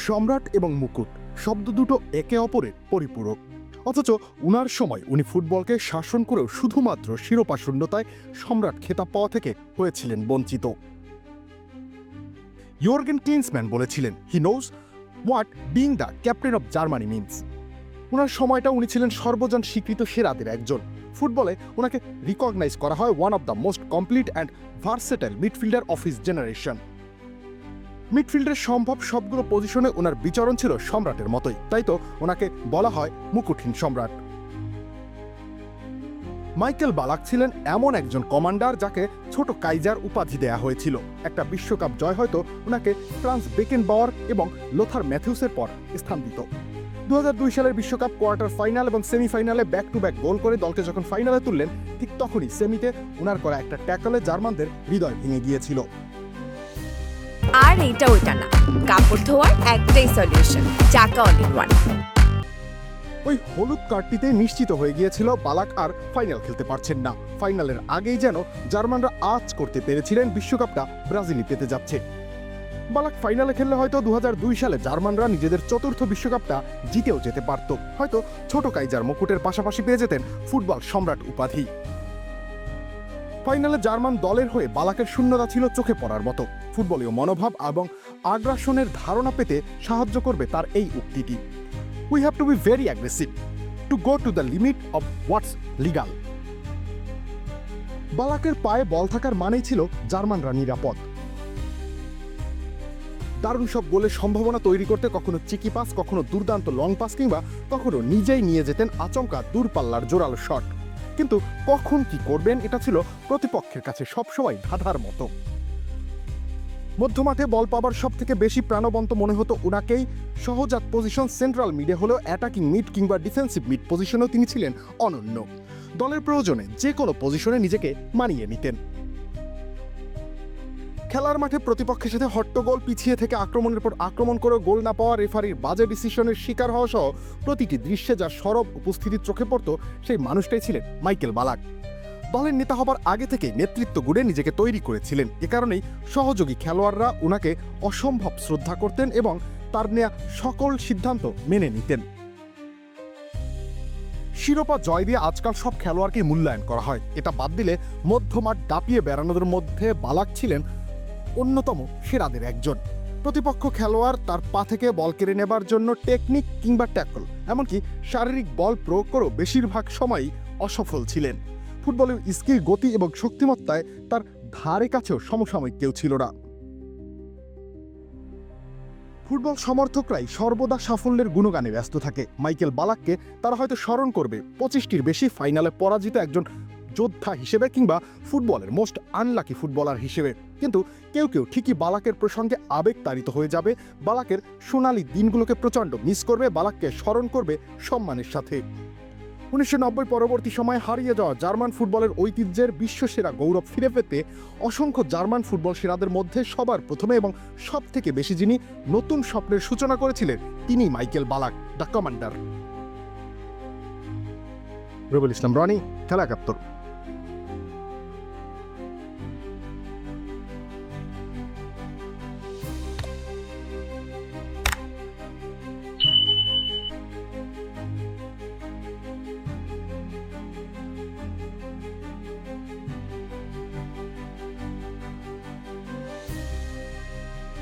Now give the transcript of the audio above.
সম্রাট এবং মুকুট শব্দ দুটো একে অপরের পরিপূরক, অথচ উনার সময় উনি ফুটবলকে শাসন করেও শুধুমাত্র শিরোপা শূন্যতায় সম্রাট খেতাব পাওয়া থেকে হয়েছিলেন বঞ্চিত। ইয়র্গেন ক্লিন্সম্যান বলেছিলেন, he knows what being the captain of Germany means. ওনার সময়টা উনি ছিলেন সর্বজন স্বীকৃত সেরাদের একজন। ফুটবলে ওনাকে রিকগনাইজ করা হয় one of the most complete and versatile midfielder of his generation. মিডফিল্ডের সম্ভব সবগুলো পজিশনে ওনার বিচরণ ছিল সম্রাটের মতোই, তাই তো ওনাকে বলা হয় মুকুটহীন সম্রাট। মাইকেল বালাক ছিলেন এমন একজন কমান্ডার যাকে ছোট কাইজার উপাধি দেয়া হয়েছিল। একটা বিশ্বকাপ জয় হয়তো ওনাকে ফ্রান্স বেকেনবাওয়ার এবং লোথার ম্যাথিউসের পর স্থান দিত। 2002 সালের বিশ্বকাপ কোয়ার্টার ফাইনাল এবং সেমিফাইনালে ব্যাক টু ব্যাক গোল করে দলকে যখন ফাইনালে তুললেন, ঠিক তখনই সেমিতে ওনার করা একটা ট্যাকলে জার্মানদের হৃদয় ভেঙে গিয়েছিল। আর এইটা ওইটা না, কাপড় ধোয়ার একটাই সলিউশন, চাকা অল ইন ওয়ান। ওই হলুদ কার্ডটিতে নিশ্চিত হয়ে গিয়েছিল বালাক আর ফাইনাল খেলতে পারছেন না। ফাইনালের আগেই যেন জার্মানরা আঁচ করতে পেরেছিলেন বিশ্বকাপটা ব্রাজিলই পেতে যাচ্ছে। বালাক ফাইনালে খেললে হয়তো 2002 সালে জার্মানরা নিজেদের চতুর্থ বিশ্বকাপটা জিতেও যেতে পারত, হয়তো ছোট কাইজার মুকুটের পাশাপাশি পেয়ে যেতেন ফুটবল সম্রাট উপাধি। ফাইনালে জার্মান দলের হয়ে বালাকের শূন্যতা ছিল চোখে পড়ার মতো। ফুটবলীয় মনোভাব এবং আগ্রাসনের ধারণা পেতে সাহায্য করবে তার এই উক্তিটি, we have to be very aggressive to go to the limit of what's legal. বালাকের পায়ে বল থাকার মানেই ছিল জার্মানরা নিরাপদ। দারুণ সব গোলের সম্ভাবনা তৈরি করতে কখনো চিকি পাস, কখনো দুর্দান্ত লং পাস, কিংবা কখনো নিজেই নিয়ে যেতেন আচমকা দূরপাল্লার জোরালো শট। কিন্তু কখন কি করবেন এটা ছিল প্রতিপক্ষের কাছে সবসময় ধাঁধার মতো। মধ্যমাঠে বল পাবার সব থেকে বেশি প্রাণবন্ত মনে হতো ওনাকেই। সহজাত পজিশন সেন্ট্রাল মিডে হলেও অ্যাটাকিং মিড কিংবা ডিফেন্সিভ মিড পজিশনেও তিনি ছিলেন অনন্য। দলের প্রয়োজনে যে কোনো পজিশনে নিজেকে মানিয়ে নিতেন। খেলার মাঠে প্রতিপক্ষের সাথে হট্টগোল, পিছিয়ে থেকে আক্রমণের পর আক্রমণ করে গোল না পাওয়া, রেফারির বাজে ডিসিশনের শিকার হওয়া সহ প্রতিটি দৃশ্যে যার সরব উপস্থিতি চোখে পড়ত, সেই মানুষটাই ছিলেন মাইকেল বালাক। দলের নেতা হবার আগে থেকে নেতৃত্ব গুণে নিজেকে তৈরি করেছিলেন। এ কারণেই সহযোগী খেলোয়াড়রা ওনাকে অসম্ভব শ্রদ্ধা করতেন এবং তার নেয়া সকল সিদ্ধান্ত মেনে নিতেন। শিরোপা জয় দিয়ে আজকাল সব খেলোয়াড়কে মূল্যায়ন করা হয়, এটা বাদ দিলে মধ্যমাঠ দাপিয়ে বেড়ানোদের মধ্যে বালাক ছিলেন অন্যতম সেরাদের একজন। প্রতিপক্ষ খেলোয়াড় তার পা থেকে বল কেড়ে নেবার জন্য টেকনিক কিংবা ট্যাকল, এমনকি শারীরিক বল প্রয়োগ করেও বেশিরভাগ সময়ই অসফল ছিলেন। ফুটবলের স্কিল, গতি এবং শক্তিমত্তায় তার ধারে কাছেও সমসাময়িক কেউ ছিল না। ফুটবল সমর্থকরাই সর্বদা সাফল্যের গুণগানে ব্যস্ত থাকে। মাইকেল বালাককে তারা হয়তো স্মরণ করবে 25টির বেশি ফাইনালে পরাজিত একজন যোদ্ধা হিসেবে কিংবা ফুটবলের মোস্ট আনলাকি ফুটবলার হিসেবে, কিন্তু কেউ কেউ ঠিকই বালাকের প্রসঙ্গে আবেগ তাড়িত হয়ে যাবে, বালাকের সোনালি দিনগুলোকে প্রচণ্ড মিস করবে, বালাককে স্মরণ করবে সম্মানের সাথে। 1990 পরবর্তী সময়ে হারিয়ে যাওয়া জার্মান ফুটবলের ঐতিহ্যের বিশ্বসেরা গৌরব ফিরে পেতে অসংখ্য জার্মান ফুটবল সেরাদের মধ্যে সবার প্রথমে এবং সব থেকে বেশি যিনি নতুন স্বপ্নের সূচনা করেছিলেন, তিনি Michael বালাক, the commander. Rabiul Islam Roni, খেলা 71।